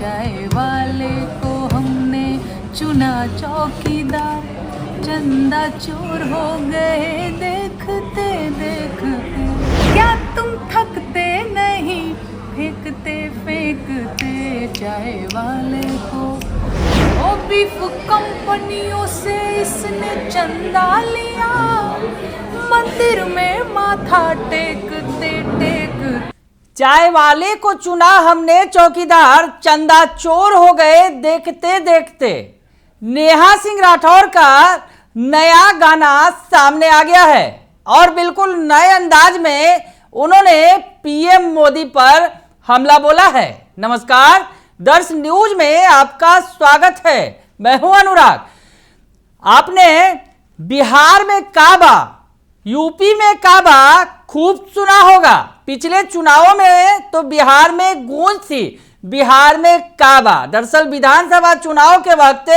चाय वाले को हमने चुना चौकीदार, चंदा चोर हो गए देखते देखते। क्या तुम थकते नहीं फेंकते फेंकते चाय वाले को? ओ बीफ कंपनियों से इसने चंदा लिया, मंदिर में माथा टेकते टेकते। चाय वाले को चुना हमने चौकीदार, चंदा चोर हो गए देखते देखते। नेहा सिंह राठौर का नया गाना सामने आ गया है और बिल्कुल नए अंदाज में उन्होंने पीएम मोदी पर हमला बोला है। नमस्कार, दर्श न्यूज में आपका स्वागत है। मैं हूं अनुराग। आपने बिहार में काबा, यूपी में काबा खूब सुना होगा। पिछले चुनावों में तो बिहार में गूंज थी, बिहार में काबा। दरअसल विधानसभा चुनाव के वक्त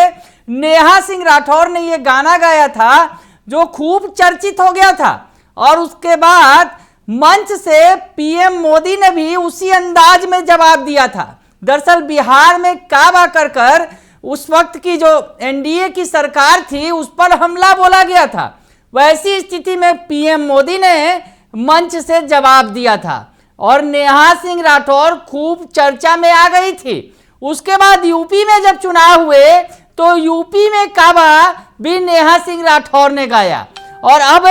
नेहा सिंह राठौर ने यह गाना गाया था जो खूब चर्चित हो गया था और उसके बाद मंच से पीएम मोदी ने भी उसी अंदाज में जवाब दिया था। दरअसल बिहार में काबा कर कर उस वक्त की जो एनडीए की सरकार थी उस पर हमला बोला गया था। वैसी स्थिति में पीएम मोदी ने मंच से जवाब दिया था और नेहा सिंह राठौर खूब चर्चा में आ गई थी। उसके बाद यूपी में जब चुनाव हुए तो यूपी में काबा भी नेहा सिंह राठौर ने गाया और अब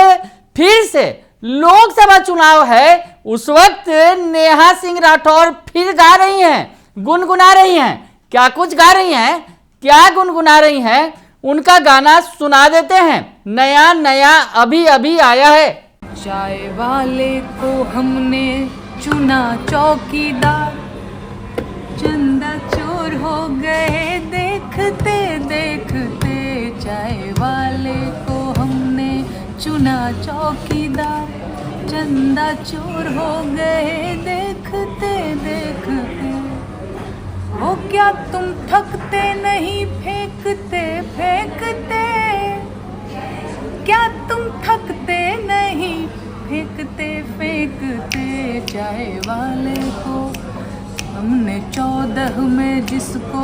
फिर से लोकसभा चुनाव है, उस वक्त नेहा सिंह राठौर फिर गा रही हैं, गुनगुना रही हैं। क्या कुछ गा रही हैं, क्या गुनगुना रही हैं, उनका गाना सुना देते हैं। नया नया अभी अभी आया है। चाय वाले को हमने चुना चौकीदार, चंदा चोर हो गए देखते देखते। चाय वाले को हमने चुना चौकीदार, चंदा चोर हो गए देखते देखते। ओ क्या तुम थकते नहीं फेंकते फेंकते? क्या तुम थकते नहीं फेंकते फेंकते चाय वाले को? हमने 14 में जिसको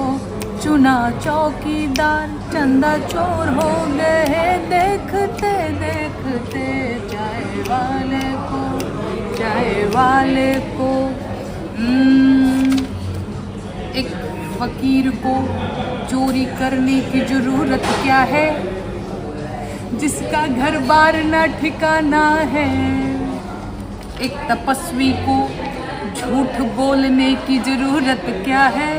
चुना चौकीदार, चंदा चोर हो गए देखते देखते। चाय वाले को, चाय वाले को। एक फकीर को चोरी करने की जरूरत क्या है, जिसका घर बार ना ठिकाना है? एक तपस्वी को झूठ बोलने की जरूरत क्या है,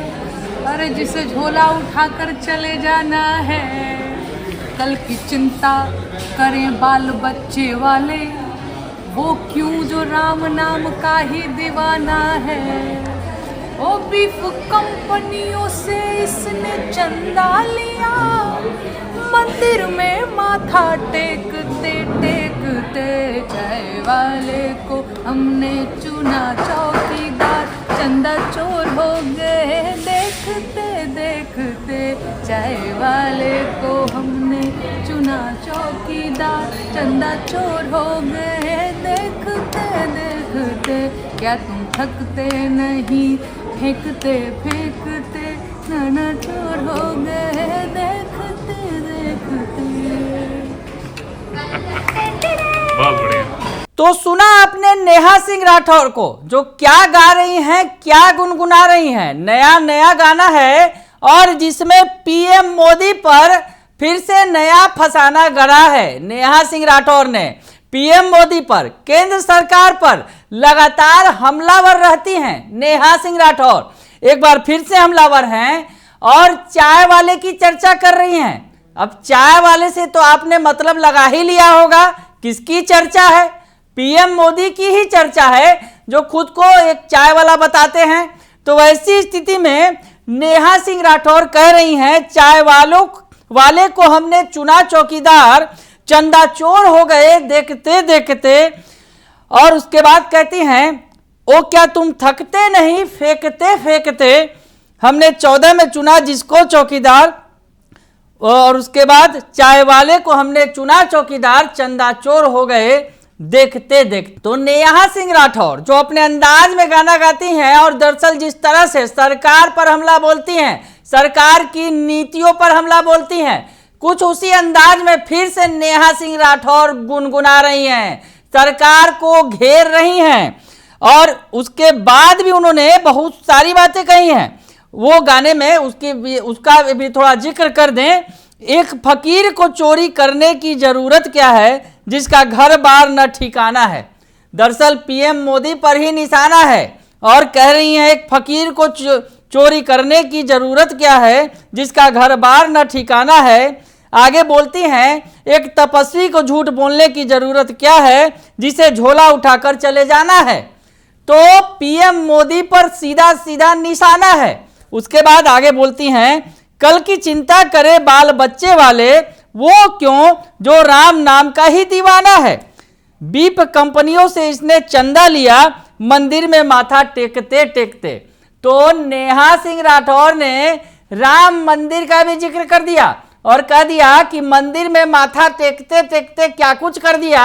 अरे जिसे झोला उठाकर चले जाना है? कल की चिंता करें बाल बच्चे वाले, वो क्यों जो राम नाम का ही दीवाना है? ओ बीफ कंपनियों से इसने चंदा लिया, मंदिर में माथा टेकते टेकते। चाय वाले को हमने चुना चौकीदार, चंदा चोर हो गए देखते देखते। चाय वाले को हमने चुना चौकीदार, चंदा चोर हो गए देखते देखते। क्या तुम थकते नहीं फेंकते फेंकते? नाना चोर हो गए देखते देखते। बहुत बढ़िया। तो सुना आपने नेहा सिंह राठौर को जो क्या गा रही हैं, क्या गुनगुना रही हैं। नया नया गाना है और जिसमें पीएम मोदी पर फिर से नया फसाना गढ़ा है। नेहा सिंह राठौर ने पीएम मोदी पर, केंद्र सरकार पर लगातार हमलावर रहती हैं। नेहा सिंह राठौर एक बार फिर से हमलावर हैं और चाय वाले की चर्चा कर रही हैं। अब चाय वाले से तो आपने मतलब लगा ही लिया होगा किसकी चर्चा है। पीएम मोदी की ही चर्चा है जो खुद को एक चाय वाला बताते हैं। तो वैसी स्थिति में नेहा सिंह राठौर कह रही हैं चाय वाले को हमने चुना चौकीदार, चंदा चोर हो गए देखते देखते। और उसके बाद कहती हैं ओ क्या तुम थकते नहीं फेंकते फेंकते? हमने 14 में चुना जिसको चौकीदार, और उसके बाद चाय वाले को हमने चुना चौकीदार, चंदा चोर हो गए देखते देखते। तो नेहा सिंह राठौर जो अपने अंदाज में गाना गाती हैं और दरअसल जिस तरह से सरकार पर हमला बोलती हैं, सरकार की नीतियों पर हमला बोलती हैं, कुछ उसी अंदाज में फिर से नेहा सिंह राठौर गुनगुना रही हैं, सरकार को घेर रही हैं। और उसके बाद भी उन्होंने बहुत सारी बातें कही हैं। वो गाने में उसका भी थोड़ा जिक्र कर दें। एक फकीर को चोरी करने की जरूरत क्या है जिसका घर बार न ठिकाना है। दरअसल पीएम मोदी पर ही निशाना है और कह रही हैं एक फकीर को चोरी करने की जरूरत क्या है जिसका घर बार न ठिकाना है। आगे बोलती हैं एक तपस्वी को झूठ बोलने की जरूरत क्या है जिसे झोला उठाकर चले जाना है। तो पीएम मोदी पर सीधा सीधा निशाना है। उसके बाद आगे बोलती हैं कल की चिंता करे बाल बच्चे वाले वो क्यों जो राम नाम का ही दीवाना है। बीप कंपनियों से इसने चंदा लिया मंदिर में माथा टेकते टेकते। तो नेहा सिंह राठौर ने राम मंदिर का भी जिक्र कर दिया और कह दिया कि मंदिर में माथा टेकते टेकते क्या कुछ कर दिया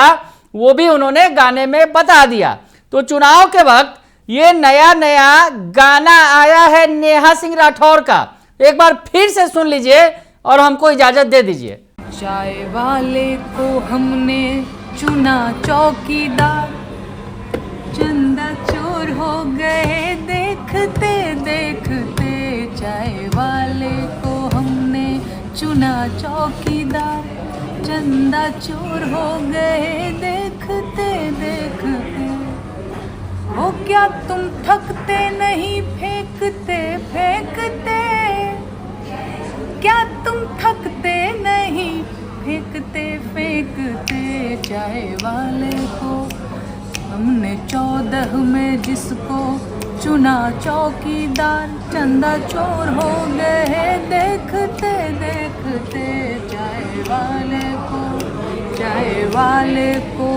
वो भी उन्होंने गाने में बता दिया। तो चुनाव के वक्त ये नया नया गाना आया है नेहा सिंह राठौर का, एक बार फिर से सुन लीजिए और हमको इजाजत दे दीजिए। चाय वाले को हमने चुना चौकीदार, चंदा चोर हो गए देखते देखते। चाय वाले को हमने चुना चौकीदार, चंदा चोर हो गए देखते देखते। वो क्या तुम थकते नहीं फेंकते फेंकते, क्या तुम थकते नहीं फेंकते फेंकते। चाय वाले को हमने 14 में जिसको चुना चौकीदार, चंदा चोर हो गए देखते देखते। चाय वाले को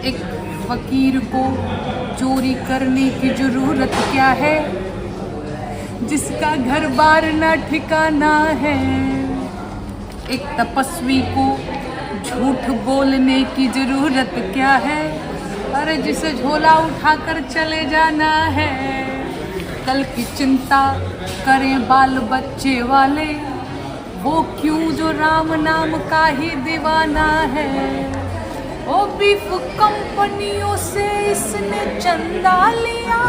एक फकीर को चोरी करने की जरूरत क्या है जिसका घर बार न ठिकाना है। एक तपस्वी को झूठ बोलने की जरूरत क्या है, अरे जिसे झोला उठाकर चले जाना है। कल की चिंता करें बाल बच्चे वाले वो क्यों जो राम नाम का ही दीवाना है। ओ बीफ कंपनियों से इसने चंदा लिया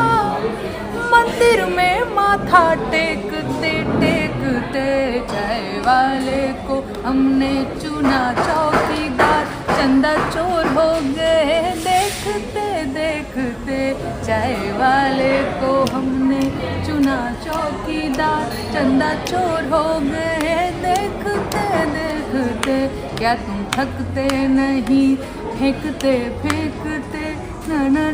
मंदिर में माथा टेकते टेकते। चाय वाले को हमने चुना चौकीदार, चंदा चोर हो गए देखते देखते। चाय वाले को हमने चुना चौकीदार, चंदा चोर हो गए देखते देखते। क्या तुम थकते नहीं फेंकते फेंकते। ना ना